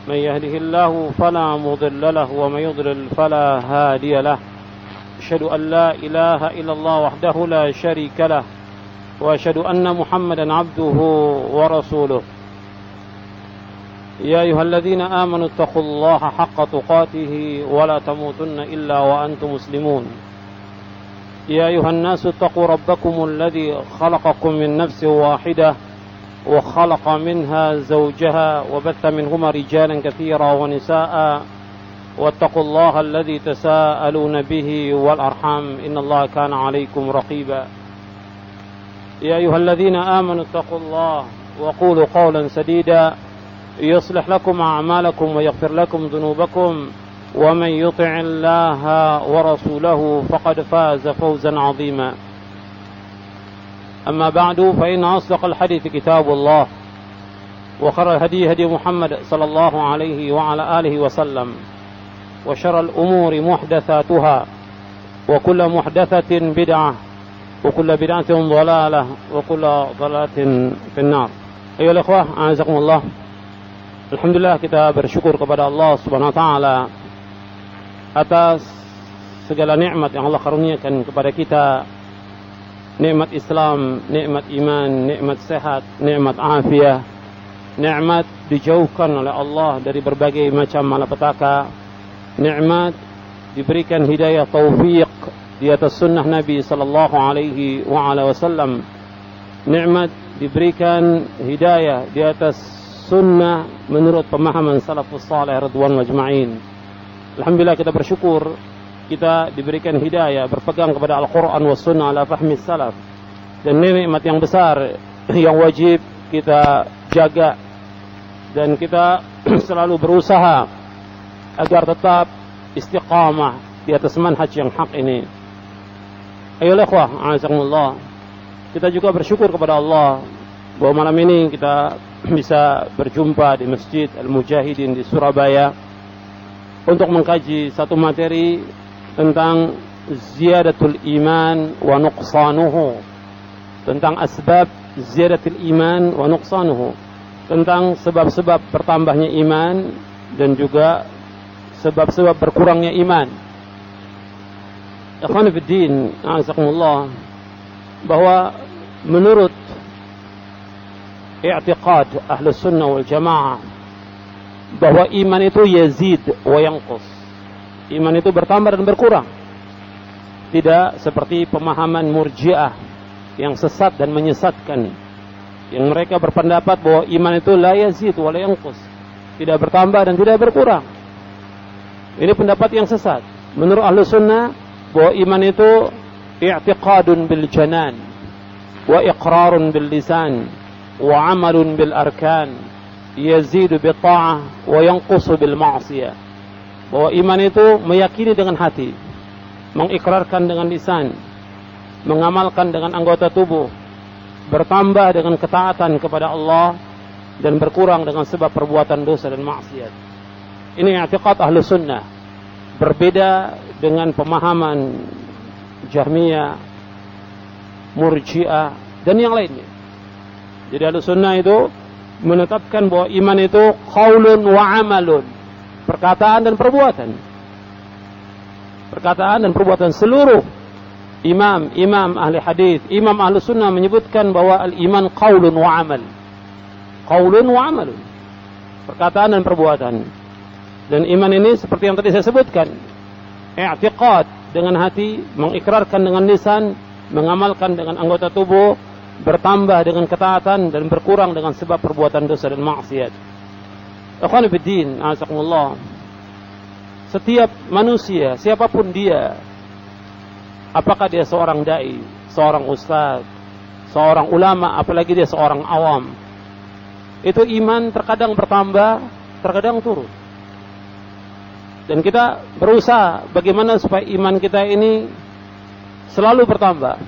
من يهده الله فلا مضل له ومن يضلل فلا هادي له أشهد أن لا إله إلا الله وحده لا شريك له وأشهد أن محمدا عبده ورسوله يا أيها الذين آمنوا اتقوا الله حق تقاته ولا تموتن إلا وأنتم مسلمون يا أيها الناس اتقوا ربكم الذي خلقكم من نفس واحدة وخلق منها زوجها وبث منهما رجالا كثيرا ونساء واتقوا الله الذي تساءلون به والأرحام إن الله كان عليكم رقيبا يا أيها الذين آمنوا اتقوا الله وقولوا قولا سديدا يصلح لكم أعمالكم ويغفر لكم ذنوبكم ومن يطع الله ورسوله فقد فاز فوزا عظيما أما بعد فإن أصدق الحديث كتاب الله وخير الهدي هدي محمد صلى الله عليه وعلى آله وسلم وشر الأمور محدثاتها وكل محدثة بدعة وكل بدعة ضلالة وكل ضلالة في النار. أيها الإخوة أعزكم الله. Alhamdulillah, kita bersyukur kepada Allah Subhanahu wa taala atas segala nikmat yang Allah karuniakan kepada kita. Nikmat Islam, nikmat iman, nikmat sehat, nikmat afiah, nikmat dijauhkan oleh Allah dari berbagai macam malapetaka, nikmat diberikan hidayah taufik di atas sunnah Nabi sallallahu alaihi wasallam, nikmat diberikan hidayah di atas sunnah menurut pemahaman salafus salih radhiyallahu ajma'in. Alhamdulillah, kita bersyukur kita diberikan hidayah berpegang kepada Al-Quran wa sunnah ala fahmi salaf, dan ini nikmat yang besar yang wajib kita jaga dan kita selalu berusaha agar tetap istiqamah di atas manhaj yang hak ini. Ayolah ikhwah a'azakumullah, kita juga bersyukur kepada Allah bahwa malam ini kita bisa berjumpa di Masjid Al-Mujahidin di Surabaya untuk mengkaji satu materi tentang ziyadatul iman wa nuqsanuhu, tentang asbab ziyadatul iman wa nuqsanuhu, tentang sebab-sebab bertambahnya iman dan juga sebab-sebab berkurangnya iman. Ikhwan fiddin, a'azakumullah, bahwa menurut i'tiqad Ahlus Sunnah wal Jamaah bahwa iman itu yazid wa yanqus. Iman itu bertambah dan berkurang. Tidak seperti pemahaman Murji'ah yang sesat dan menyesatkan, yang mereka berpendapat bahwa iman itu la yazid wa la yanqus, tidak bertambah dan tidak berkurang. Ini pendapat yang sesat. Menurut Ahlus Sunnah bahwa iman itu i'tiqadun bil janan wa iqrarun bil lisan wa amalun bil arkan, yazidu bil ta'ah wa yanqusu bil ma'siyah. Bahwa iman itu meyakini dengan hati, mengikrarkan dengan lisan, mengamalkan dengan anggota tubuh, bertambah dengan ketaatan kepada Allah, dan berkurang dengan sebab perbuatan dosa dan maksiat. Ini i'tiqad Ahlus Sunnah, berbeda dengan pemahaman Jahmiyah, Murji'ah, dan yang lainnya. Jadi Ahlus Sunnah itu menetapkan bahwa iman itu qaulun wa amalun, perkataan dan perbuatan. Perkataan dan perbuatan. Seluruh imam ahli hadis, imam ahli sunnah menyebutkan bahwa al-iman qaulun wa amal. Qaulun wa amalun, perkataan dan perbuatan. Dan iman ini seperti yang tadi saya sebutkan, i'tiqad dengan hati, mengikrarkan dengan lisan, mengamalkan dengan anggota tubuh, bertambah dengan ketaatan, dan berkurang dengan sebab perbuatan dosa dan maksiat. Ikhwan fiddin, a'azakumullah, setiap manusia, siapapun dia, apakah dia seorang dai, seorang ustaz, seorang ulama, apalagi dia seorang awam, itu iman terkadang bertambah, terkadang turun. Dan kita berusaha bagaimana supaya iman kita ini selalu bertambah.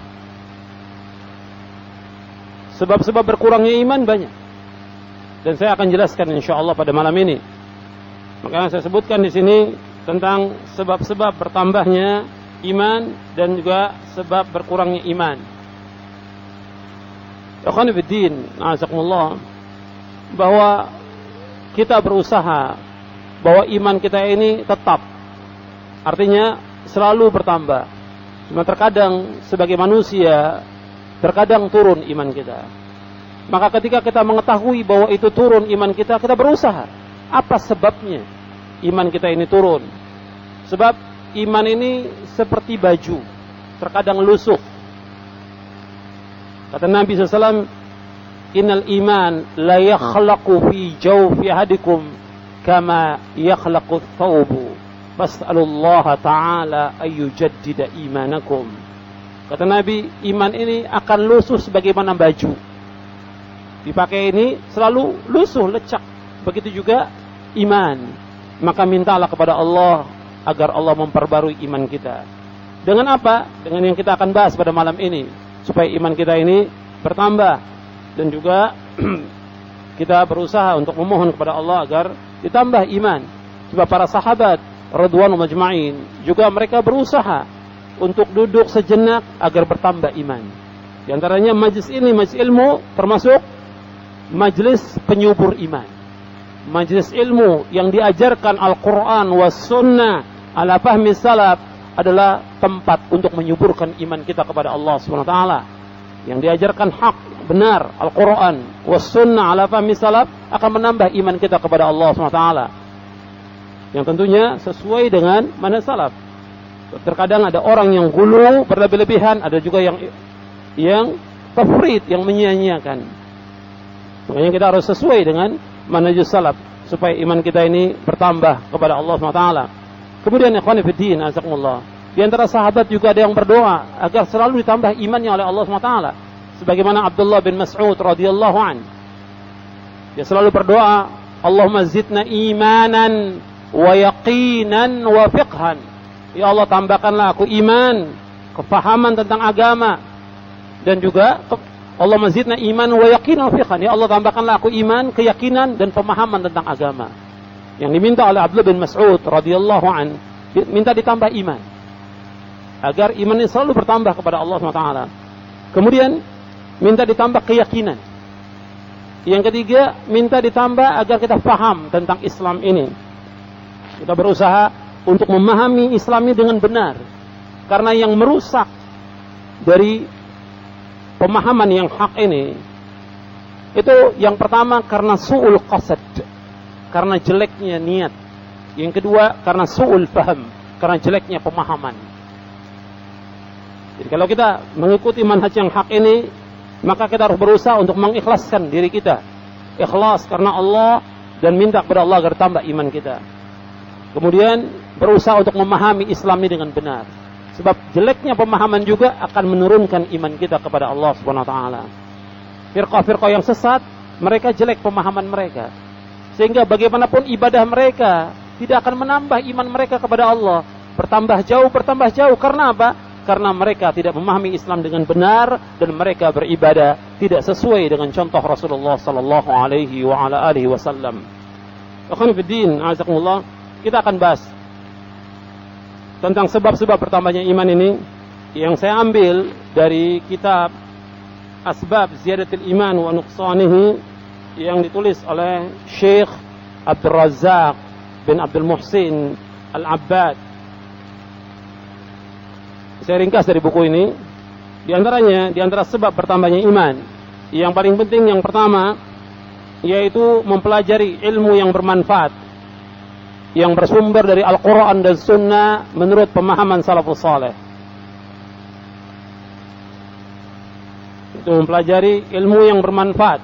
Sebab-sebab berkurangnya iman banyak, dan saya akan jelaskan insyaallah pada malam ini. Makanya saya sebutkan di sini tentang sebab-sebab bertambahnya iman dan juga sebab berkurangnya iman. Ikhwan fillah, azakumullah, bahwa kita berusaha bahwa iman kita ini tetap. Artinya selalu bertambah. Cuma terkadang sebagai manusia, terkadang turun iman kita. Maka ketika kita mengetahui bahwa itu turun iman kita, kita berusaha. Apa sebabnya iman kita ini turun? Sebab iman ini seperti baju, terkadang lusuh. Kata Nabi SAW, Innal iman la yakhlaqu fi jawfi ahadikum kama yakhlaqu thawbu. Fas'alullaha ta'ala ayyujaddida imanakum. Kata Nabi, iman ini akan lusuh sebagaimana baju. Dipakai ini selalu lusuh, lecak. Begitu juga iman. Maka mintalah kepada Allah agar Allah memperbarui iman kita. Dengan apa? Dengan yang kita akan bahas pada malam ini. Supaya iman kita ini bertambah. Dan juga kita berusaha untuk memohon kepada Allah agar ditambah iman. Sebab para sahabat radhiyallahu majma'in juga mereka berusaha untuk duduk sejenak agar bertambah iman. Di antaranya majlis ini, majlis ilmu, termasuk majlis penyubur iman. Majlis ilmu yang diajarkan Al-Quran was sunnah ala fahmi salaf adalah tempat untuk menyuburkan iman kita kepada Allah SWT. Yang diajarkan hak, benar, Al-Quran was sunnah ala fahmi salaf akan menambah iman kita kepada Allah SWT. Yang tentunya sesuai dengan manhaj salaf. Terkadang ada orang yang gulu, berlebih-lebihan, ada juga yang tafrid, yang menyia-nyiakan. Makanya kita harus sesuai dengan manhaj salaf supaya iman kita ini bertambah kepada Allah SWT. Kemudian ikhwan fillah, azakumullah, di antara sahabat juga ada yang berdoa agar selalu ditambah imannya oleh Allah SWT. Sebagaimana Abdullah bin Mas'ud radhiyallahu an, dia selalu berdoa, Allahumma zidna imanan wa yaqinan wa fiqhan. Ya Allah, tambahkanlah aku iman, kefahaman tentang agama, dan juga Allah mazidna iman wa yaqinan wa fiqhan. Ya Allah, tambahkanlah aku iman, keyakinan dan pemahaman tentang agama. Yang diminta oleh Abdullah bin Mas'ud radhiyallahu an, minta ditambah iman agar iman ini selalu bertambah kepada Allah SWT. Kemudian minta ditambah keyakinan. Yang ketiga, minta ditambah agar kita paham tentang Islam ini. Kita berusaha untuk memahami Islam ini dengan benar. Karena yang merusak dari pemahaman yang hak ini, itu yang pertama karena su'ul qasad, karena jeleknya niat. Yang kedua karena su'ul faham, karena jeleknya pemahaman. Jadi kalau kita mengikuti manhaj yang hak ini, maka kita harus berusaha untuk mengikhlaskan diri kita. Ikhlas karena Allah dan minta kepada Allah agar tambah iman kita. Kemudian berusaha untuk memahami Islam ini dengan benar. Sebab jeleknya pemahaman juga akan menurunkan iman kita kepada Allah Subhanahu wa taala. Firqah-firqah yang sesat, mereka jelek pemahaman mereka. Sehingga bagaimanapun ibadah mereka tidak akan menambah iman mereka kepada Allah. Bertambah jauh. Karena apa? Karena mereka tidak memahami Islam dengan benar dan mereka beribadah tidak sesuai dengan contoh Rasulullah sallallahu alaihi wa ala alihi wasallam. Akhwan fiddin, azakumullah, kita akan bahas tentang sebab-sebab bertambahnya iman ini yang saya ambil dari kitab Asbab Ziyadatil Iman wa Nuqsanihi yang ditulis oleh Syekh Abdul Razzaq bin Abdul Muhsin Al-Abbad. Saya ringkas dari buku ini. Di antara sebab bertambahnya iman, yang paling penting yang pertama yaitu mempelajari ilmu yang bermanfaat, yang bersumber dari Al-Quran dan Sunnah menurut pemahaman salafus saleh. Itu mempelajari ilmu yang bermanfaat.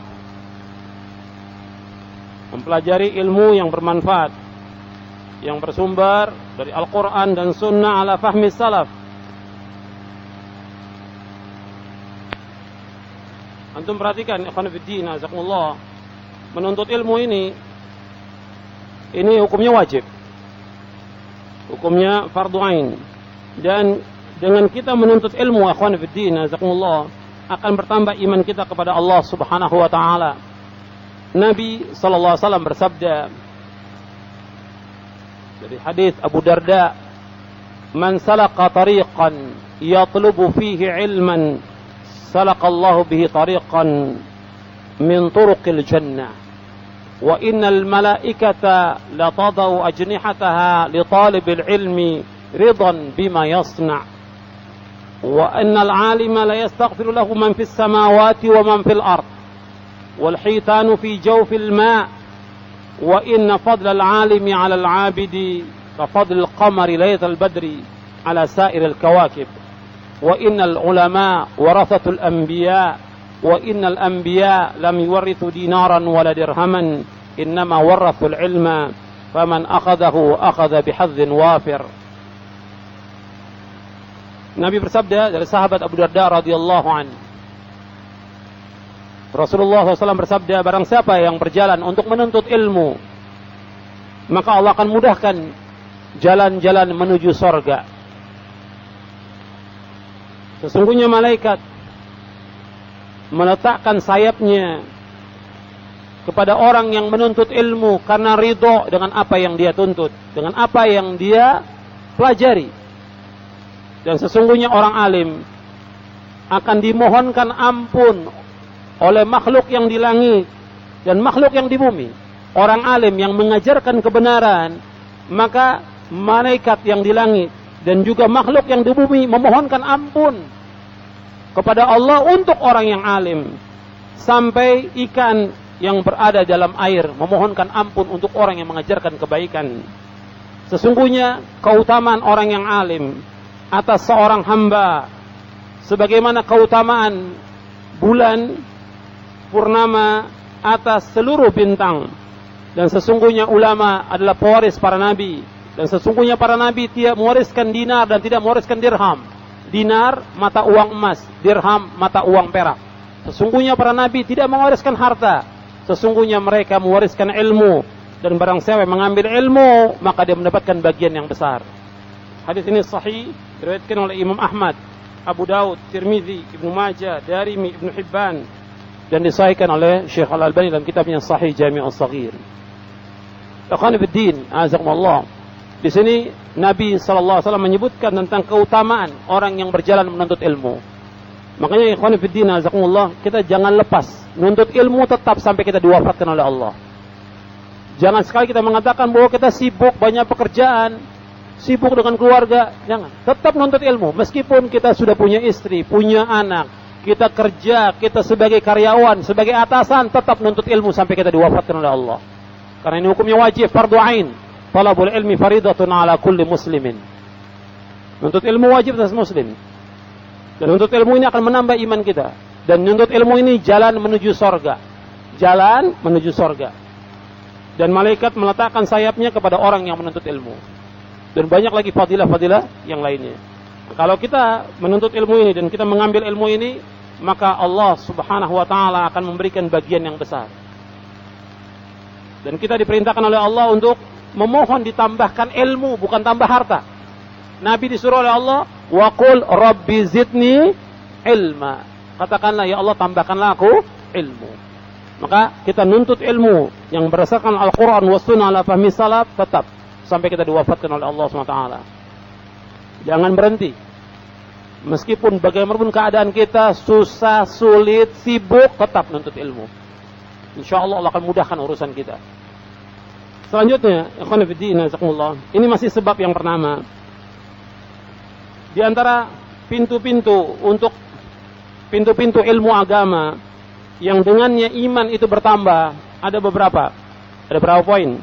Mempelajari ilmu yang bermanfaat, yang bersumber dari Al-Quran dan Sunnah ala fahmi salaf. Antum perhatikan, ikhwan fillah, azakumullah, menuntut ilmu ini hukumnya wajib. Hukumnya fardu ain. Dan dengan kita menuntut ilmu, ikhwan fillah, azakumullah, akan bertambah iman kita kepada Allah Subhanahu wa taala. Nabi sallallahu alaihi wasallam bersabda dari hadis Abu Darda, "Man salaka tariqan yatlubu fihi ilman, salaqallahu bihi tariqan min turuqil jannah." wa innal malaikata latadau ajnihataha li talibil ilmi ridan bima yasna' wa innal 'alima la yastaghfiru lahu man fis samawati wa man fil ard wal hitanu fi jawfil ma' wa inna fadlal 'alimi 'alal 'abidi ka fadlil qamari laylatal badri 'ala sa'iril kawakib wa innal ulama warathatul anbiya wa innal anbiya lam yuwarrithu dinaran wala dirhaman innama warrathul ilma faman akhadahu akhadha bihadhin wafir. Nabi bersabda dari sahabat Abu Darda radhiyallahu an, Rasulullah SAW bersabda, barang siapa yang berjalan untuk menuntut ilmu, maka Allah akan mudahkan jalan-jalan menuju sorga. Sesungguhnya malaikat meletakkan sayapnya kepada orang yang menuntut ilmu karena ridho dengan apa yang dia tuntut, dengan apa yang dia pelajari. Dan sesungguhnya orang alim akan dimohonkan ampun oleh makhluk yang di langit dan makhluk yang di bumi. Orang alim yang mengajarkan kebenaran, maka malaikat yang di langit dan juga makhluk yang di bumi memohonkan ampun kepada Allah untuk orang yang alim. Sampai ikan yang berada dalam air memohonkan ampun untuk orang yang mengajarkan kebaikan. Sesungguhnya keutamaan orang yang alim atas seorang hamba sebagaimana keutamaan bulan purnama atas seluruh bintang. Dan sesungguhnya ulama adalah pewaris para nabi. Dan sesungguhnya para nabi tidak mewariskan dinar dan tidak mewariskan dirham. Dinar mata uang emas, dirham mata uang perak. Sesungguhnya para nabi tidak mewariskan harta. Sesungguhnya mereka mewariskan ilmu. Dan barang siapa yang mengambil ilmu, maka dia mendapatkan bagian yang besar. Hadis ini sahih, diriwayatkan oleh Imam Ahmad, Abu Daud, Tirmizi, Ibnu Majah, Darimi, Ibnu Hibban, dan disahihkan oleh Syekh Al-Albani dalam kitabnya Sahih Jami'us Shaghir. Ikhwan fiddin, azakumullah. Di sini Nabi SAW menyebutkan tentang keutamaan orang yang berjalan menuntut ilmu. Makanya ikhwan fiddin, azakumullah, kita jangan lepas menuntut ilmu tetap sampai kita diwafatkan oleh Allah. Jangan sekali kita mengatakan bahwa kita sibuk, banyak pekerjaan, sibuk dengan keluarga. Jangan. Tetap menuntut ilmu. Meskipun kita sudah punya istri, punya anak, kita kerja, kita sebagai karyawan, sebagai atasan, tetap menuntut ilmu sampai kita diwafatkan oleh Allah. Karena ini hukumnya wajib, fardu ain. Talabul ilmi faridatun ala kulli muslimin. Menuntut ilmu wajib atas muslim. Dan menuntut ilmu ini akan menambah iman kita. Dan menuntut ilmu ini jalan menuju sorga. Jalan menuju sorga. Dan malaikat meletakkan sayapnya kepada orang yang menuntut ilmu. Dan banyak lagi fadilah-fadilah yang lainnya. Kalau kita menuntut ilmu ini dan kita mengambil ilmu ini, maka Allah Subhanahu wa ta'ala akan memberikan bagian yang besar. Dan kita diperintahkan oleh Allah untuk memohon ditambahkan ilmu, bukan tambah harta. Nabi disuruh oleh Allah, wa qul rabbi zidni ilma. Katakanlah, ya Allah, tambahkanlah aku ilmu. Maka kita nuntut ilmu yang berdasarkan Al-Quran wa sunnah ala fahmi salaf tetap sampai kita diwafatkan oleh Allah SWT. Jangan berhenti. Meskipun bagaimanapun keadaan kita susah, sulit, sibuk, tetap nuntut ilmu. InsyaAllah Allah akan mudahkan urusan kita. Selanjutnya, ikhwan fillah, jazakumullah. Ini masih sebab yang pertama. Di antara pintu-pintu untuk pintu-pintu ilmu agama yang dengannya iman itu bertambah, ada beberapa. Ada berapa poin?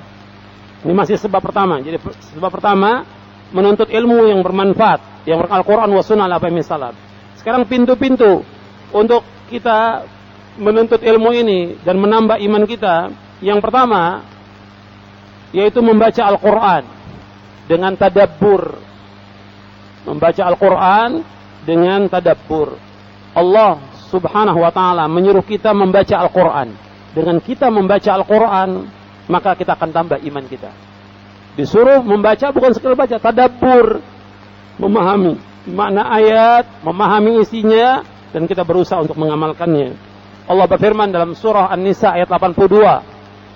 Ini masih sebab pertama. Jadi sebab pertama, menuntut ilmu yang bermanfaat, yang Al-Quran wa sunnah ala fahmi salaf. Sekarang pintu-pintu untuk kita menuntut ilmu ini dan menambah iman kita, yang pertama yaitu membaca Al-Quran dengan tadabbur. Membaca Al-Quran dengan tadabbur. Allah Subhanahu wa ta'ala menyuruh kita membaca Al-Quran. Dengan kita membaca Al-Quran, maka kita akan tambah iman kita. Disuruh membaca bukan sekedar baca, tadabbur, memahami makna ayat, memahami isinya, dan kita berusaha untuk mengamalkannya. Allah berfirman dalam surah An-Nisa ayat 82,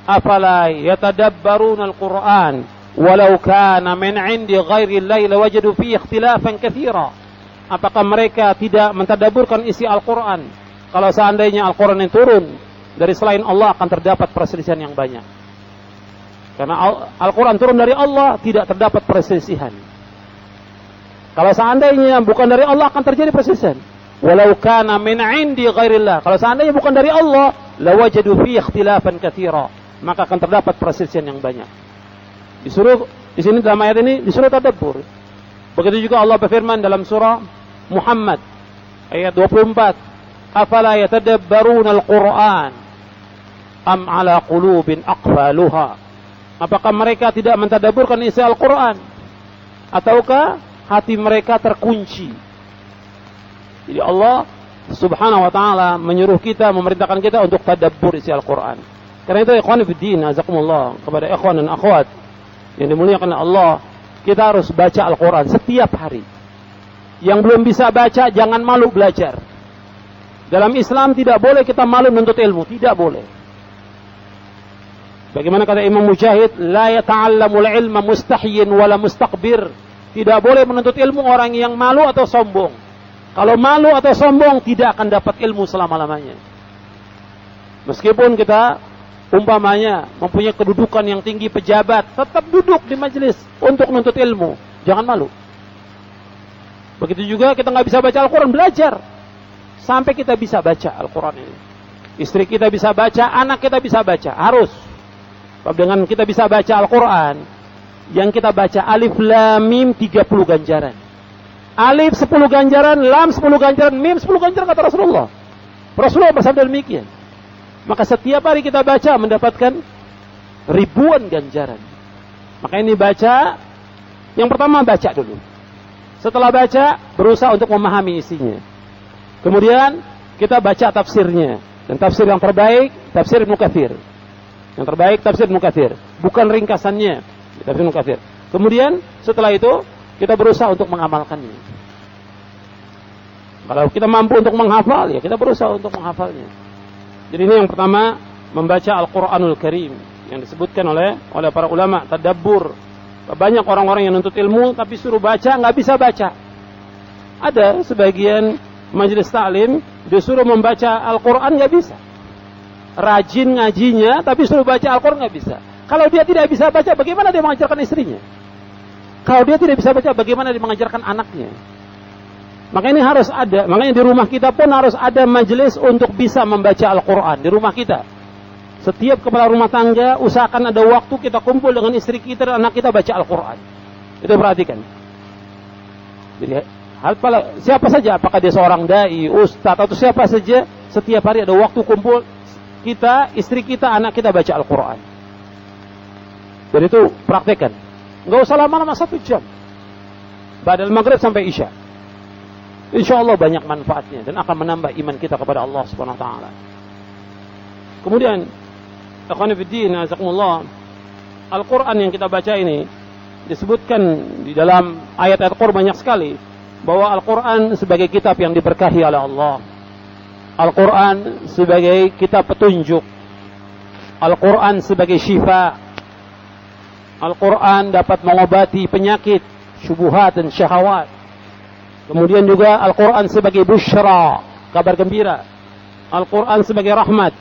afala yatadabbaruna al-Qur'an walau kana min 'indi ghairi Allahi lawajadu fihi ikhtilafan katsira. Apakah mereka tidak mentadabburkan isi Al-Quran? Kalau seandainya Al-Quran yang turun dari selain Allah akan terdapat perselisihan yang banyak. Karena Al-Quran turun dari Allah, tidak terdapat perselisihan. Kalau seandainya bukan dari Allah, akan terjadi perselisihan. Walau kana min indi ghairillah. Kalau seandainya bukan dari Allah, lawajadu fi ikhtilafan katsira. Maka akan terdapat perselisihan yang banyak. Disuruh di sini dalam ayat ini disuruh tadabbur. Begitu juga Allah berfirman dalam surah Muhammad ayat 24, afala yatadabbaruna al-Qur'an am ala qulubin aqfaluha. Apakah mereka tidak mentadabburkan isi Al-Qur'an, ataukah hati mereka terkunci? Jadi Allah Subhanahu wa taala menyuruh kita, memerintahkan kita untuk tadabbur isi Al-Qur'an. Karena itu ikhwan fiddin, azakumullah, kepada ikhwan dan akhwat yang dimuliakan Allah, kita harus baca Al-Quran setiap hari. Yang belum bisa baca, jangan malu belajar. Dalam Islam tidak boleh kita malu menuntut ilmu, tidak boleh. Bagaimana kata Imam Mujahid, la yata'allamul ilma mustahyin wala mustakbir. Tidak boleh menuntut ilmu orang yang malu atau sombong. Kalau malu atau sombong, tidak akan dapat ilmu selama-lamanya. Meskipun kita umpamanya mempunyai kedudukan yang tinggi, pejabat, tetap duduk di majelis untuk menuntut ilmu. Jangan malu. Begitu juga kita nggak bisa baca Al-Quran, belajar sampai kita bisa baca Al-Quran ini. Istri kita bisa baca, anak kita bisa baca, harus. Dengan kita bisa baca Al-Quran, yang kita baca alif lam mim 30 ganjaran. Alif 10 ganjaran, lam 10 ganjaran, mim 10 ganjaran, kata Rasulullah. Rasulullah bersabda demikian. Maka setiap hari kita baca mendapatkan ribuan ganjaran. Maka ini baca, yang pertama baca dulu. Setelah baca, berusaha untuk memahami isinya. Kemudian kita baca tafsirnya. Dan tafsir yang terbaik, tafsir Ibnu Katsir. Yang terbaik tafsir Ibnu Katsir, bukan ringkasannya, tafsir Ibnu Katsir. Kemudian setelah itu kita berusaha untuk mengamalkannya. Kalau kita mampu untuk menghafal, ya kita berusaha untuk menghafalnya. Jadi ini yang pertama, membaca Al-Quranul Karim yang disebutkan oleh para ulama, tadabbur. Banyak orang-orang yang nuntut ilmu tapi suruh baca nggak bisa baca. Ada sebagian majelis taklim disuruh membaca Al-Quran nggak bisa. Rajin ngajinya tapi suruh baca Al-Quran nggak bisa. Kalau dia tidak bisa baca, bagaimana dia mengajarkan istrinya? Kalau dia tidak bisa baca, bagaimana dia mengajarkan anaknya? Maka ini harus ada. Makanya di rumah kita pun harus ada majelis untuk bisa membaca Al-Quran di rumah kita. Setiap kepala rumah tangga usahakan ada waktu kita kumpul dengan istri kita dan anak kita baca Al-Quran. Itu perhatikan. Jadi siapa saja, apakah dia seorang dai, ustaz atau siapa saja, setiap hari ada waktu kumpul kita, istri kita, anak kita baca Al-Quran. Dan itu praktekan. Enggak usah lama-lama 1 jam. Badal maghrib sampai isya. Insya Allah banyak manfaatnya dan akan menambah iman kita kepada Allah Subhanahu Wa Taala. Kemudian, ikhwan fillah, azakumullah, Al-Quran yang kita baca ini disebutkan di dalam ayat-ayat Al-Quran banyak sekali bahwa Al-Quran sebagai kitab yang diberkahi oleh Allah. Al-Quran sebagai kitab petunjuk. Al-Quran sebagai syifa. Al-Quran dapat mengobati penyakit, syubhat dan syahwat. Kemudian juga Al-Quran sebagai busyra, kabar gembira. Al-Quran sebagai rahmat.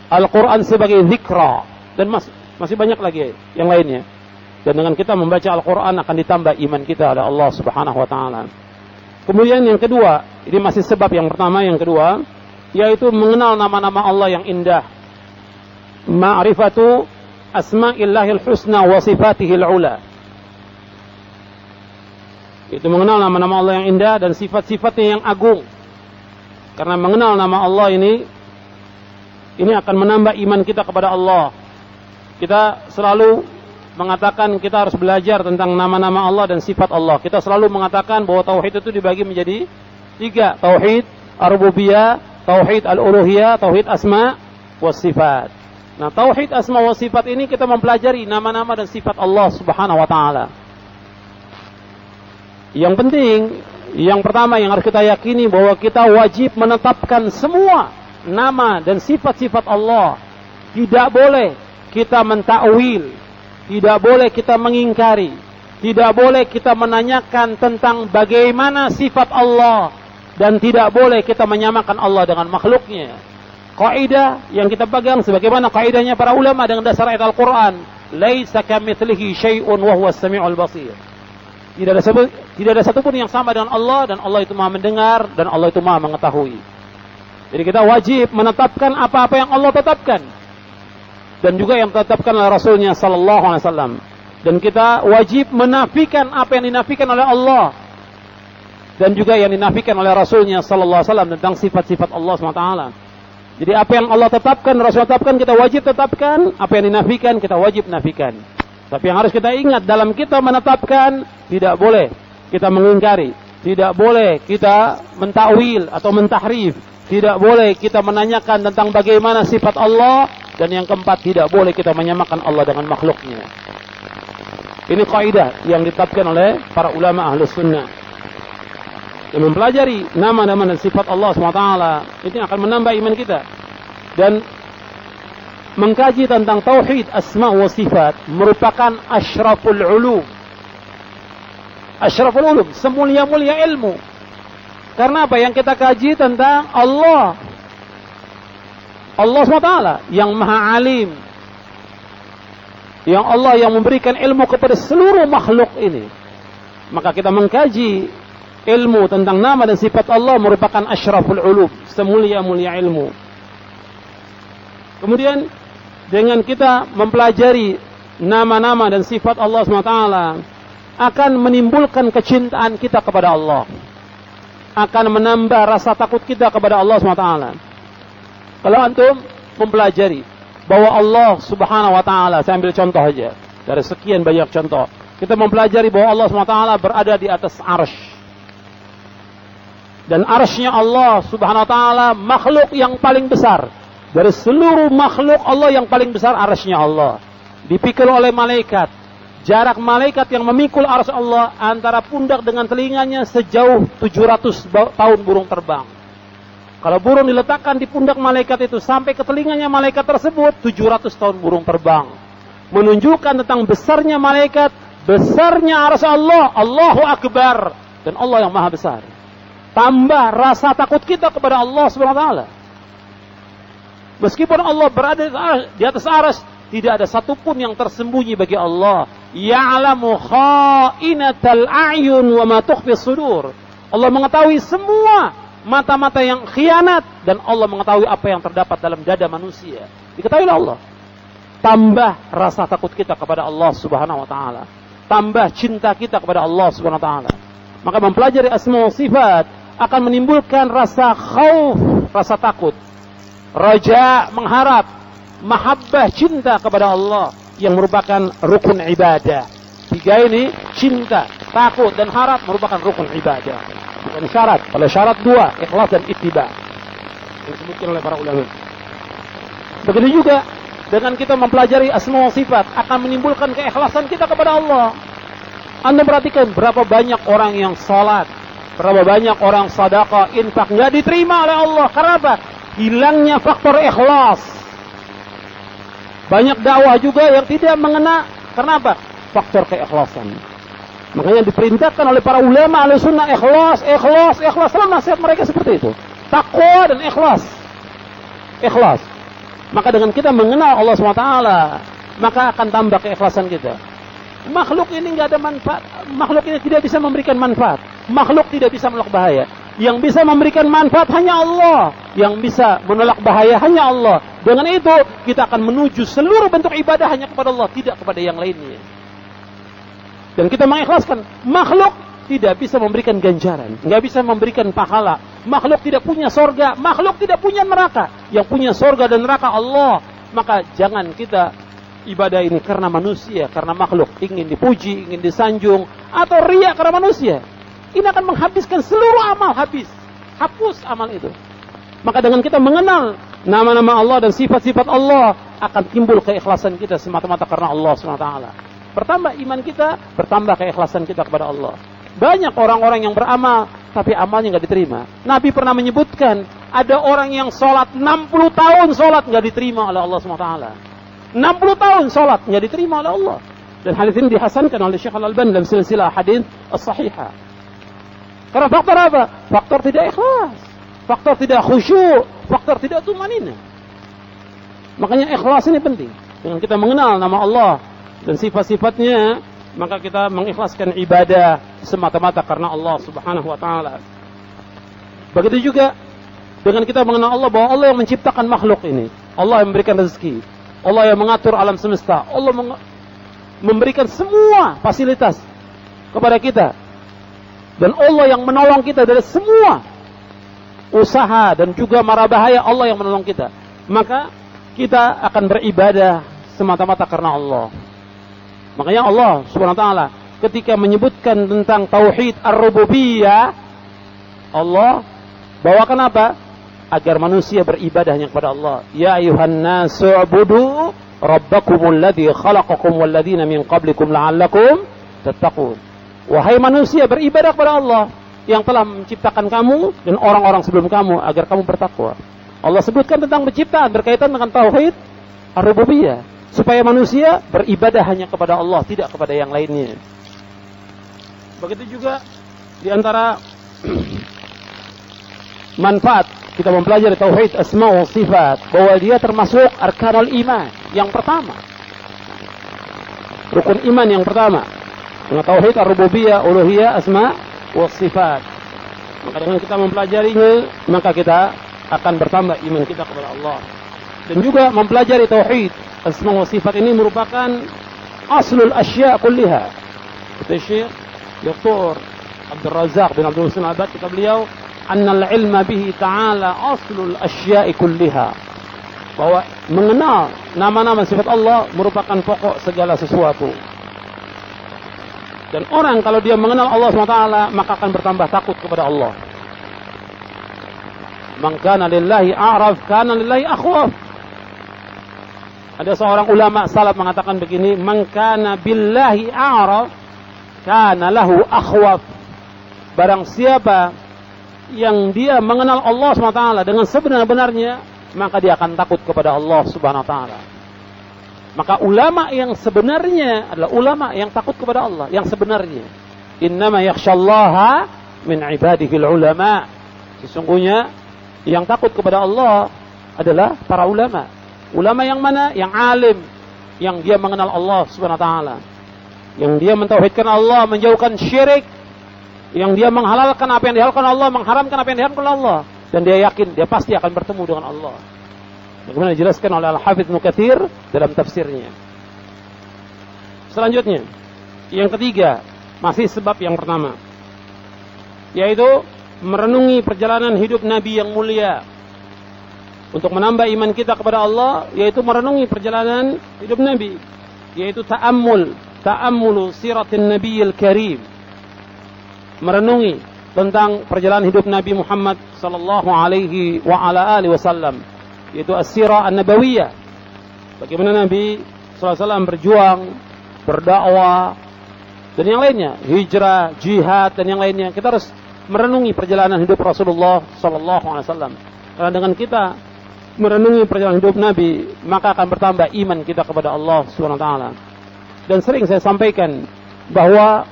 Al-Quran sebagai zikra. Dan masih banyak lagi yang lainnya. Dan dengan kita membaca Al-Quran akan ditambah iman kita oleh Allah Subhanahu Wa Taala. Kemudian yang kedua, ini masih sebab yang pertama, yang kedua, yaitu mengenal nama-nama Allah yang indah. Ma'rifatu asma'illahil husna wa sifatihil ula. Itu mengenal nama-nama Allah yang indah dan sifat-sifatnya yang agung. Karena mengenal nama Allah ini akan menambah iman kita kepada Allah. Kita selalu mengatakan kita harus belajar tentang nama-nama Allah dan sifat Allah. Kita selalu mengatakan bahwa tauhid itu dibagi menjadi 3. Tauhid ar-rububiyah, tauhid al-uluhiyah, tauhid asma wa sifat. Nah, tauhid asma wa sifat ini kita mempelajari nama-nama dan sifat Allah Subhanahu Wa Taala. Yang penting, yang pertama yang harus kita yakini bahwa kita wajib menetapkan semua nama dan sifat-sifat Allah. Tidak boleh kita mentakwil, tidak boleh kita mengingkari, tidak boleh kita menanyakan tentang bagaimana sifat Allah, dan tidak boleh kita menyamakan Allah dengan makhluknya. kaidah yang kita pegang sebagaimana kaidahnya para ulama dengan dasar ayat Al-Qur'an, laisa kamitslihi syai'un wa huwas samiul basir. Tidak ada satupun yang sama dengan Allah, dan Allah itu Maha mendengar dan Allah itu Maha mengetahui. Jadi kita wajib menetapkan apa-apa yang Allah tetapkan dan juga yang ditetapkan oleh Rasulnya sallallahu alaihi wasallam. Dan kita wajib menafikan apa yang dinafikan oleh Allah dan juga yang dinafikan oleh Rasulnya sallallahu alaihi wasallam tentang sifat-sifat Allah SWT. Jadi apa yang Allah tetapkan, Rasul tetapkan, kita wajib tetapkan. Apa yang dinafikan, kita wajib nafikan. Tapi yang harus kita ingat, dalam kita menetapkan, tidak boleh kita mengingkari, tidak boleh kita mentakwil atau mentahrif, tidak boleh kita menanyakan tentang bagaimana sifat Allah, dan yang keempat, tidak boleh kita menyamakan Allah dengan makhluknya. Ini kaidah yang ditetapkan oleh para ulama Ahlus Sunnah. Dan mempelajari nama-nama dan sifat Allah SWT, itu akan menambah iman kita. Dan mengkaji tentang tauhid asma wa sifat merupakan asyraful ulum. Asyraful ulum, semulia-mulia ilmu. Karena apa? Yang kita kaji tentang Allah. Allah SWT yang maha alim. Yang Allah yang memberikan ilmu kepada seluruh makhluk ini. Maka kita mengkaji ilmu tentang nama dan sifat Allah merupakan asyraful ulum, semulia-mulia ilmu. Kemudian dengan kita mempelajari nama-nama dan sifat Allah SWT akan menimbulkan kecintaan kita kepada Allah, akan menambah rasa takut kita kepada Allah SWT. Kalau antum mempelajari bahwa Allah Subhanahu wa taala, saya ambil contoh aja dari sekian banyak contoh, kita mempelajari bahwa Allah SWT berada di atas arsy. Dan arsy-Nya Allah Subhanahu wa taala makhluk yang paling besar. Dari seluruh makhluk Allah yang paling besar arsy-Nya Allah. Dipikul oleh malaikat. Jarak malaikat yang memikul arsy Allah antara pundak dengan telinganya sejauh 700 tahun burung terbang. Kalau burung diletakkan di pundak malaikat itu sampai ke telinganya malaikat tersebut 700 tahun burung terbang. Menunjukkan tentang besarnya malaikat, besarnya arsy Allah, Allahu Akbar, dan Allah yang maha besar. Tambah rasa takut kita kepada Allah Subhanahu wa taala. Meskipun Allah berada di atas arsy, tidak ada satupun yang tersembunyi bagi Allah. Ya'lamu kha'inatal a'yun wa ma tukhfi sudur. Allah mengetahui semua mata-mata yang khianat, dan Allah mengetahui apa yang terdapat dalam dada manusia. Diketahui oleh Allah. Tambah rasa takut kita kepada Allah Subhanahu wa taala. Tambah cinta kita kepada Allah Subhanahu wa taala. Maka mempelajari asma wa sifat akan menimbulkan rasa khauf, rasa takut, raja, mengharap, mahabbah, cinta kepada Allah yang merupakan rukun ibadah. Tiga ini, cinta, takut, dan harap merupakan rukun ibadah. Bukan syarat. Kalau syarat dua, ikhlas dan ittiba, yang disebutkan oleh para ulama. Begitu juga dengan kita mempelajari asma wa sifat akan menimbulkan keikhlasan kita kepada Allah. Anda perhatikan berapa banyak orang yang salat, berapa banyak orang sedekah, infak, nggak diterima oleh Allah. Karena apa? Hilangnya faktor ikhlas. Banyak dakwah juga yang tidak mengena. Kenapa? Faktor keikhlasan. Makanya diperintahkan oleh para ulama ahli sunnah ikhlas, ikhlas, ikhlas. Selalu nasihat mereka seperti itu. Takwa dan ikhlas. Ikhlas. Maka dengan kita mengenal Allah SWT, maka akan tambah keikhlasan kita. Makhluk ini nggak ada manfaat. Makhluk ini tidak bisa memberikan manfaat. Makhluk tidak bisa menolak bahaya. Yang bisa memberikan manfaat hanya Allah. Yang bisa menolak bahaya hanya Allah. Dengan itu kita akan menuju seluruh bentuk ibadah hanya kepada Allah, tidak kepada yang lainnya. Dan kita mengikhlaskan. Makhluk tidak bisa memberikan ganjaran, nggak bisa memberikan pahala. Makhluk tidak punya sorga, makhluk tidak punya neraka. Yang punya sorga dan neraka Allah. Maka jangan kita ibadah ini karena manusia, karena makhluk, ingin dipuji, ingin disanjung, atau riya karena manusia. Ini akan menghabiskan seluruh amal, habis. Hapus amal itu. Maka dengan kita mengenal nama-nama Allah dan sifat-sifat Allah, akan timbul keikhlasan kita semata-mata karena Allah SWT. Bertambah iman kita, bertambah keikhlasan kita kepada Allah. Banyak orang-orang yang beramal, tapi amalnya nggak diterima. Nabi pernah menyebutkan, ada orang yang sholat 60 tahun sholat nggak diterima oleh Allah SWT. 60 tahun sholat nggak diterima oleh Allah. Dan hadis ini dihasankan oleh Syekh Al-Albani dalam silsilah hadis as-sahihah. Karena faktor apa? Faktor tidak ikhlas, faktor tidak khusyuk, faktor tidak tumanina. Makanya ikhlas ini penting. Dengan kita mengenal nama Allah dan sifat-sifatnya, maka kita mengikhlaskan ibadah semata-mata karena Allah Subhanahu wa taala. Begitu juga dengan kita mengenal Allah, bahwa Allah yang menciptakan makhluk ini, Allah yang memberikan rezeki, Allah yang mengatur alam semesta, Allah memberikan semua fasilitas kepada kita, dan Allah yang menolong kita dari semua usaha dan juga mara bahaya. Allah yang menolong kita, maka kita akan beribadah semata-mata karena Allah. Makanya Allah Subhanahu wa taala ketika menyebutkan tentang tauhid ar-rububiyah, Allah bawakan apa? Agar manusia beribadah hanya kepada Allah. Ya ayuhan nasu ubudu rabbakumul ladzi khalaqakum wal ladzina min qablikum la'allakum tattaqun. Wahai manusia, beribadah kepada Allah yang telah menciptakan kamu dan orang-orang sebelum kamu agar kamu bertakwa. Allah sebutkan tentang penciptaan berkaitan dengan tauhid ar-rububiyah, supaya manusia beribadah hanya kepada Allah, tidak kepada yang lainnya. Begitu juga di antara manfaat kita mempelajari tauhid asma wa sifat, bahwa dia termasuk arkanul iman yang pertama, rukun iman yang pertama, dengan tauhid ar-rububiyah, uluhiyah, asma wa sifat. Maka dengan kita mempelajarinya, maka kita akan bertambah iman kita kepada Allah. Dan juga mempelajari tauhid asma wa sifat ini merupakan aslul asya' kulliha. Kata Syekh Dr. Abdul Razak bin Abdul Husain Abad, kata beliau, annal ilma bihi ta'ala aslul asya'i kulliha, bahwa mengenal nama-nama sifat Allah merupakan pokok segala sesuatu. Dan orang kalau dia mengenal Allah SWT, maka akan bertambah takut kepada Allah. Man kana lillahi a'raf kana lillahi akhwaf. Ada seorang ulama salaf mengatakan begini, man kana billahi a'raf kana lahu akhwaf. Barang siapa yang dia mengenal Allah SWT dengan sebenar-benarnya, maka dia akan takut kepada Allah Subhanahu wa taala. Maka ulama yang sebenarnya adalah ulama yang takut kepada Allah yang sebenarnya. Innama yakhshallaha min ibadihil ulama. Sesungguhnya yang takut kepada Allah adalah para ulama. Ulama yang mana? Yang alim, yang dia mengenal Allah Subhanahu wa taala, yang dia mentauhidkan Allah, menjauhkan syirik, yang dia menghalalkan apa yang dihalalkan Allah, mengharamkan apa yang diharamkan Allah, dan dia yakin dia pasti akan bertemu dengan Allah. Bagaimana dijelaskan oleh Al-Hafidz Ibnu Katsir dalam tafsirnya. Selanjutnya, yang ketiga, masih sebab yang pertama, yaitu merenungi perjalanan hidup Nabi yang mulia. Untuk menambah iman kita kepada Allah, yaitu merenungi perjalanan hidup Nabi, yaitu ta'ammulu siratin Nabiyil Karim, merenungi tentang perjalanan hidup Nabi Muhammad sallallahu alaihi wa ala alihi wasallam, yaitu as-sirah an-nabawiyah. Bagaimana Nabi sallallahu alaihi wasallam berjuang, berdakwah dan yang lainnya, hijrah, jihad dan yang lainnya. Kita harus merenungi perjalanan hidup Rasulullah sallallahu alaihi wasallam. Karena dengan kita merenungi perjalanan hidup Nabi, maka akan bertambah iman kita kepada Allah Subhanahu wa taala. Dan sering saya sampaikan bahwa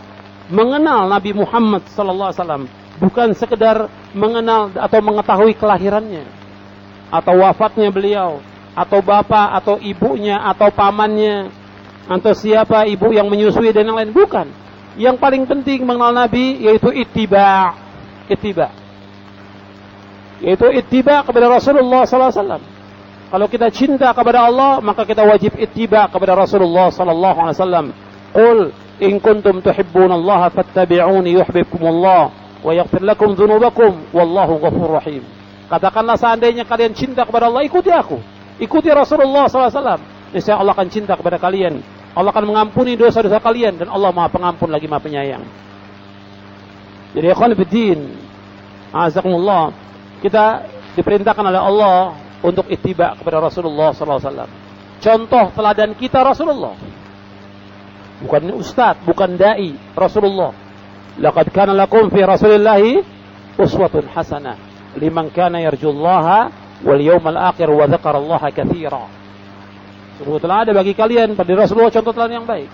mengenal Nabi Muhammad sallallahu alaihi wasallam bukan sekedar mengenal atau mengetahui kelahirannya, atau wafatnya beliau, atau bapak atau ibunya atau pamannya, atau siapa ibu yang menyusui dan yang lain. Bukan. Yang paling penting mengenal Nabi yaitu ittiba', yaitu ittiba' kepada Rasulullah sallallahu alaihi wasallam. Kalau kita cinta kepada Allah, maka kita wajib ittiba' kepada Rasulullah sallallahu alaihi wasallam. Qul in kuntum tuhibbunallaha fattabi'uni yuhibbukumullah wa yaghfir lakum dzunubakum wallahu ghafurur rahim. Katakanlah, seandainya kalian cinta kepada Allah, ikuti aku, ikuti Rasulullah sallallahu alaihi wasallam. Niscaya Allah akan cinta kepada kalian. Allah akan mengampuni dosa-dosa kalian, dan Allah Maha Pengampun lagi Maha Penyayang. Jadi ikhwan fillah, azakumullah, kita diperintahkan oleh Allah untuk ittiba kepada Rasulullah sallallahu alaihi wasallam. Contoh teladan kita Rasulullah. Bukan ustaz, bukan dai, Rasulullah. Laqad kana lakum fi Rasulillahi uswatun hasanah liman kana yarjullaha wal yawmal akhir wa dzakarallaha katsira. Sungguh telah ada bagi kalian pada Rasulullah contoh teladan yang baik.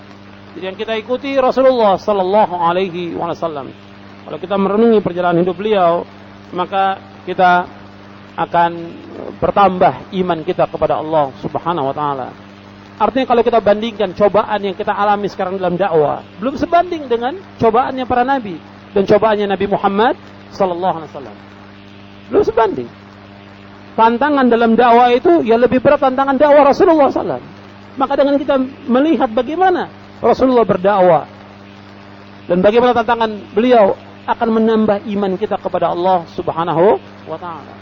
Jadi yang kita ikuti Rasulullah sallallahu alaihi wasallam. Kalau kita merenungi perjalanan hidup beliau, maka kita akan bertambah iman kita kepada Allah Subhanahu wa taala. Artinya kalau kita bandingkan cobaan yang kita alami sekarang dalam dakwah, belum sebanding dengan cobaannya para nabi dan cobaannya Nabi Muhammad sallallahu alaihi wasallam. Belum sebanding. Tantangan dalam dakwah itu ya lebih berat tantangan dakwah Rasulullah sallallahu alaihi wasallam. Maka dengan kita melihat bagaimana Rasulullah berdakwah dan bagaimana tantangan beliau akan menambah iman kita kepada Allah Subhanahu wa taala.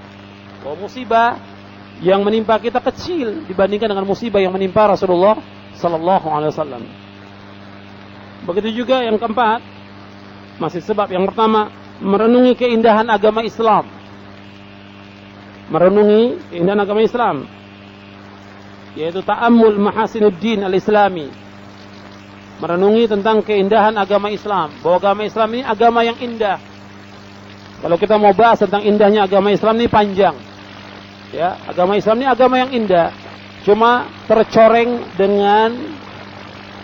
Bahwa musibah yang menimpa kita kecil dibandingkan dengan musibah yang menimpa Rasulullah sallallahu alaihi wasallam. Begitu juga yang keempat, masih sebab yang pertama, merenungi keindahan agama Islam. Merenungi keindahan agama Islam, yaitu ta'ammul mahasinuddin al-islami. Merenungi tentang keindahan agama Islam, bahwa agama Islam ini agama yang indah. Kalau kita mau bahas tentang indahnya agama Islam ini panjang. Ya, agama Islam ini agama yang indah, cuma tercoreng dengan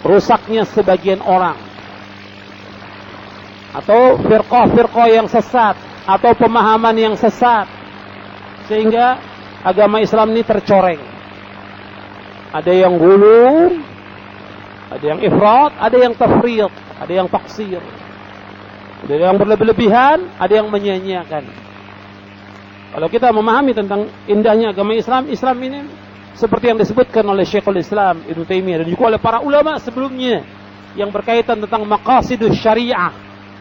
rusaknya sebagian orang, atau firqah-firqah yang sesat, atau pemahaman yang sesat, sehingga agama Islam ini tercoreng. Ada yang ghulu, ada yang ifrat, ada yang tafriq, ada yang taksir, ada yang berlebihan, ada yang menyia-nyiakan. Kalau kita memahami tentang indahnya agama Islam, Islam ini seperti yang disebutkan oleh Syekhul Islam Ibnu Taimiyah dan juga oleh para ulama sebelumnya yang berkaitan tentang maqasidus syariah,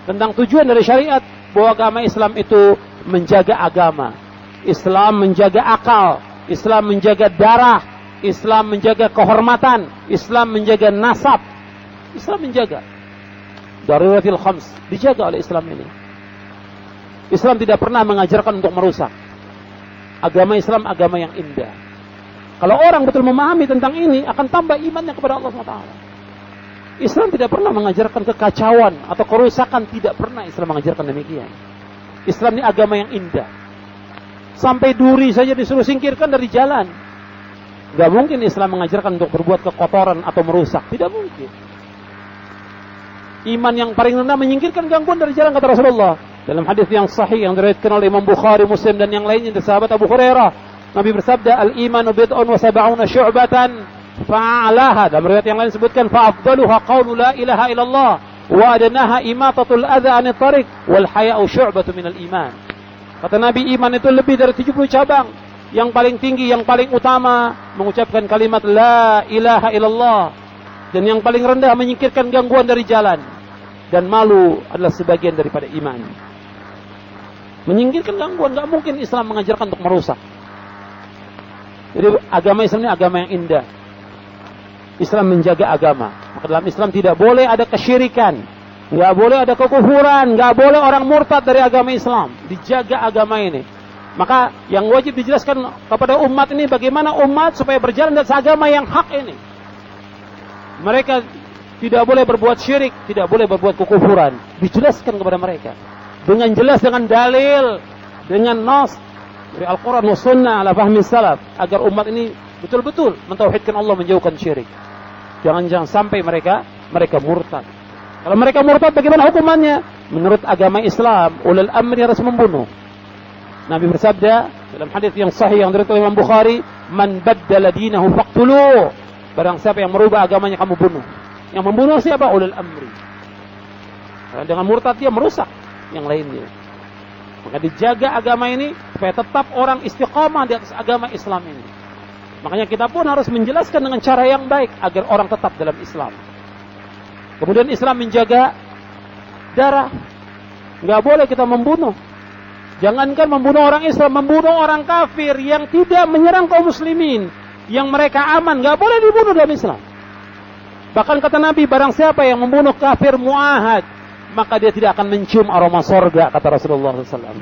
tentang tujuan dari syariat, bahwa agama Islam itu menjaga agama. Islam menjaga akal, Islam menjaga darah, Islam menjaga kehormatan, Islam menjaga nasab, Islam menjaga daruratil khams, dijaga oleh Islam ini. Islam tidak pernah mengajarkan untuk merusak. Agama Islam agama yang indah. Kalau orang betul memahami tentang ini, akan tambah imannya kepada Allah SWT. Islam tidak pernah mengajarkan kekacauan atau kerusakan, tidak pernah Islam mengajarkan demikian. Islam ini agama yang indah. Sampai duri saja disuruh singkirkan dari jalan. Gak mungkin Islam mengajarkan untuk berbuat kekotoran atau merusak. Tidak mungkin. Iman yang paling rendah menyingkirkan gangguan dari jalan, kata Rasulullah. Dalam hadis yang sahih yang diriwayatkan oleh Imam Bukhari, Muslim dan yang lainnya dari sahabat Abu Hurairah, Nabi bersabda, "Al-imanu bid'un wa sab'una syu'batan fa'alaha." Dalam riwayat yang lain disebutkan, "Fa'afdaluha qawlu la ilaha illallah wa adnaha imatatul adza 'anit tariq wal haya'u syu'batun minal iman." Kata Nabi, iman itu lebih dari 70 cabang. Yang paling tinggi, yang paling utama mengucapkan kalimat la ilaha illallah, dan yang paling rendah menyingkirkan gangguan dari jalan. Dan malu adalah sebagian daripada iman. Menyingkirkan gangguan, gak mungkin Islam mengajarkan untuk merusak. Jadi agama Islam ini agama yang indah. Islam menjaga agama. Maka dalam Islam tidak boleh ada kesyirikan, gak boleh ada kekufuran, gak boleh orang murtad dari agama Islam. Dijaga agama ini. Maka yang wajib dijelaskan kepada umat ini, bagaimana umat supaya berjalan di atas agama yang hak ini. Mereka tidak boleh berbuat syirik, tidak boleh berbuat kekufuran. Dijelaskan kepada mereka dengan jelas, dengan dalil, dengan nas dari Al-Quran wa Sunnah ala fahmi salaf, agar umat ini betul-betul mentauhidkan Allah, menjauhkan syirik. Jangan sampai mereka murtad. Kalau mereka murtad, bagaimana hukumannya? Menurut agama Islam, ulul amri harus membunuh. Nabi bersabda dalam hadis yang sahih yang diriwayatkan oleh Imam Bukhari, "Man baddala dinahu faqtuluh." Barang siapa yang merubah agamanya, kamu bunuh. Yang membunuh siapa? Ulul amri. Karena dengan murtad dia merusak yang lainnya. Maka dijaga agama ini supaya tetap orang istiqamah di atas agama Islam ini. Makanya kita pun harus menjelaskan dengan cara yang baik agar orang tetap dalam Islam. Kemudian Islam menjaga darah. Nggak boleh kita membunuh. Jangankan membunuh orang Islam, membunuh orang kafir yang tidak menyerang kaum muslimin, yang mereka aman, nggak boleh dibunuh dalam Islam. Bahkan kata Nabi, barang siapa yang membunuh kafir muahad, maka dia tidak akan mencium aroma sorga, kata Rasulullah SAW.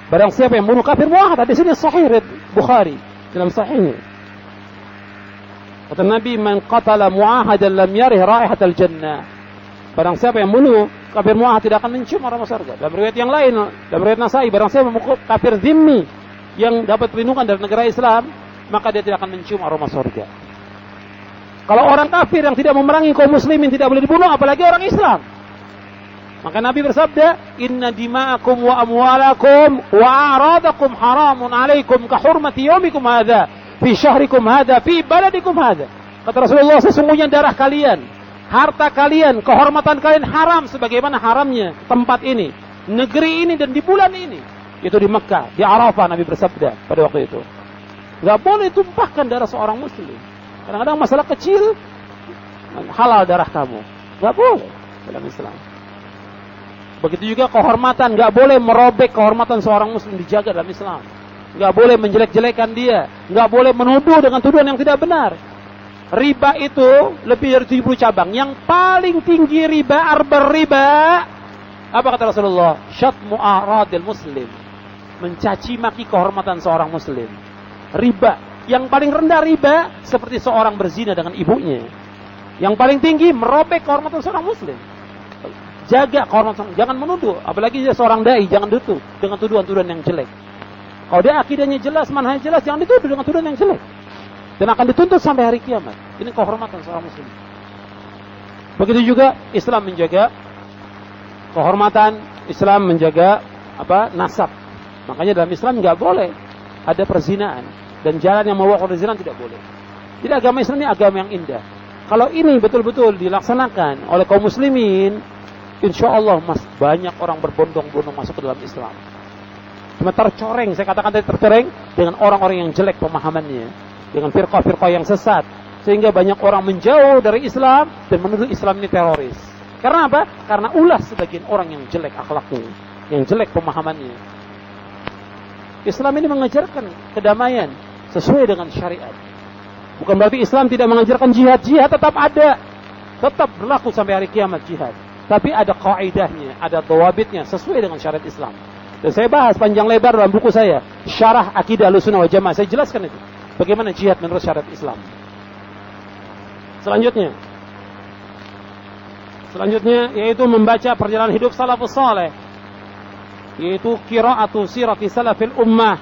Barang siapa yang membunuh kafir muahad, di sini sahih Bukhari dalam sahihnya. Kata Nabi, man qatala muahadan lam yarih raihatal jannah. Barang siapa yang membunuh kafir muahad tidak akan mencium aroma sorga. Dalam riwayat yang lain, dalam riwayat Nasai, barang siapa memukul kafir zimmi yang dapat perlindungan dari negara Islam, maka dia tidak akan mencium aroma sorga. Kalau orang kafir yang tidak memerangi kaum muslimin tidak boleh dibunuh, apalagi orang Islam. Maka Nabi bersabda, "Inna dima'akum wa amwalakum wa a'radakum haramun 'alaikum ka hurmati yaumikum hadza fi syahrikum hadza fi baladikum hadza." Kata Rasulullah, sesungguhnya darah kalian, harta kalian, kehormatan kalian haram sebagaimana haramnya tempat ini, negeri ini dan di bulan ini. Itu di Mekah, di Arafah Nabi bersabda pada waktu itu. Enggak boleh tumpahkan darah seorang muslim. Kadang-kadang masalah kecil halal darah kamu. Enggak boleh dalam Islam. Begitu juga kehormatan, nggak boleh merobek kehormatan seorang muslim, dijaga dalam Islam. Nggak boleh menjelek-jelekan dia, nggak boleh menuduh dengan tuduhan yang tidak benar. Riba itu lebih dari 70 cabang. Yang paling tinggi riba, arba riba. Apa kata Rasulullah? Syatmu a'radil muslim. Mencaci maki kehormatan seorang muslim. Riba. Yang paling rendah riba, seperti seorang berzina dengan ibunya. Yang paling tinggi, merobek kehormatan seorang muslim. Jaga kehormatan, jangan menuduh. Apalagi dia seorang dai, jangan dituduh dengan tuduhan-tuduhan yang jelek. Kalau dia akidahnya jelas, manhaj jelas, jangan dituduh dengan tuduhan yang jelek. Dan akan dituntut sampai hari kiamat. Ini kehormatan seorang muslim. Begitu juga Islam menjaga kehormatan, Islam menjaga nasab. Makanya dalam Islam nggak boleh ada perzinaan, dan jalan yang membawa ke perzinaan tidak boleh. Jadi agama Islam ini agama yang indah. Kalau ini betul-betul dilaksanakan oleh kaum muslimin, insya Allah banyak orang berbondong-bondong masuk ke dalam Islam. Cuma tercoreng, saya katakan tadi tercoreng dengan orang-orang yang jelek pemahamannya, dengan firqah-firqah yang sesat, sehingga banyak orang menjauh dari Islam dan menuduh Islam ini teroris. Karena apa? Karena ulah sebagian orang yang jelek akhlaknya, yang jelek pemahamannya. Islam ini mengajarkan kedamaian sesuai dengan syariat. Bukan berarti Islam tidak mengajarkan jihad. Jihad tetap ada, tetap berlaku sampai hari kiamat jihad. Tapi ada kaidahnya, ada dhawabitnya sesuai dengan syariat Islam. Dan saya bahas panjang lebar dalam buku saya, Syarah Akidah Ahlussunnah wal Jamaah. Saya jelaskan itu. Bagaimana jihad menurut syariat Islam. Selanjutnya yaitu membaca perjalanan hidup salafus saleh. Yaitu qiraatu sirati salafil ummah.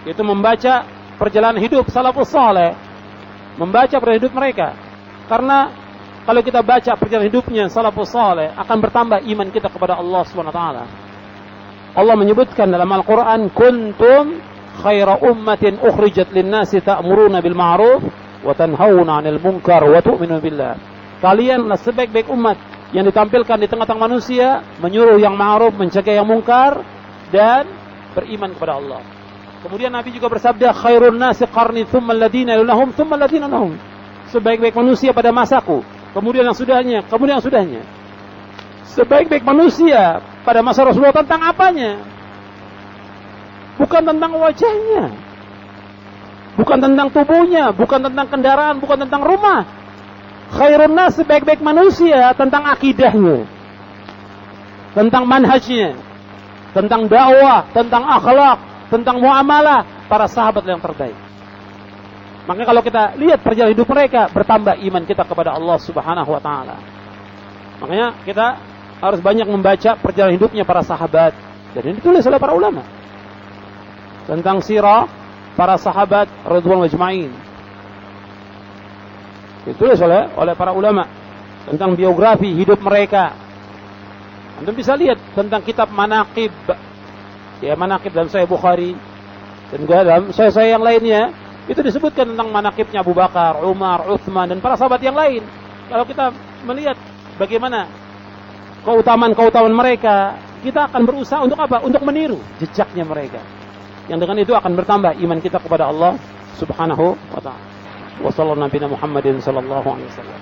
Yaitu membaca perjalanan hidup salafus saleh. Membaca perjalanan hidup mereka. Karena kalau kita baca perjalanan hidupnya salafus saleh, akan bertambah iman kita kepada Allah Subhanahu wa taala. Allah menyebutkan dalam Al-Qur'an, kuntum khaira ummatin ukhrijat lin-nasi ta'muruna bil ma'ruf wa tanhauna 'anil munkar wa tu'minuna billah. Kalianlah sebaik-baik umat yang ditampilkan di tengah-tengah manusia, menyuruh yang ma'ruf, mencegah yang munkar, dan beriman kepada Allah. Kemudian Nabi juga bersabda, khairun nasi qarni thumma alladhina yalunahum thumma alladhina yalunahum. Sebaik-baik manusia pada masaku, kemudian yang sudahnya, kemudian yang sudahnya. Sebaik-baik manusia pada masa Rasulullah tentang apanya? Bukan tentang wajahnya, bukan tentang tubuhnya, bukan tentang kendaraan, bukan tentang rumah. Khairun nas, sebaik-baik manusia tentang akidahnya, tentang manhajnya, tentang dakwah, tentang akhlak, tentang muamalah para sahabat yang terbaik. Maka kalau kita lihat perjalanan hidup mereka, bertambah iman kita kepada Allah Subhanahu wa taala. Makanya kita harus banyak membaca perjalanan hidupnya para sahabat, dan ini ditulis oleh para ulama tentang sirah para sahabat radhiyallahu ajma'in. Ditulis oleh para ulama tentang biografi hidup mereka. Anda bisa lihat tentang kitab Manaqib, ya Manaqib dalam Sahih Bukhari, dan juga dalam Sahih yang lainnya. Itu disebutkan tentang manaqibnya Abu Bakar, Umar, Utsman, dan para sahabat yang lain. Kalau kita melihat bagaimana keutamaan-keutamaan mereka, kita akan berusaha untuk apa? Untuk meniru jejaknya mereka. Yang dengan itu akan bertambah iman kita kepada Allah Subhanahu wa ta'ala. Wa sallallahu Muhammadin sallallahu alaihi wasallam.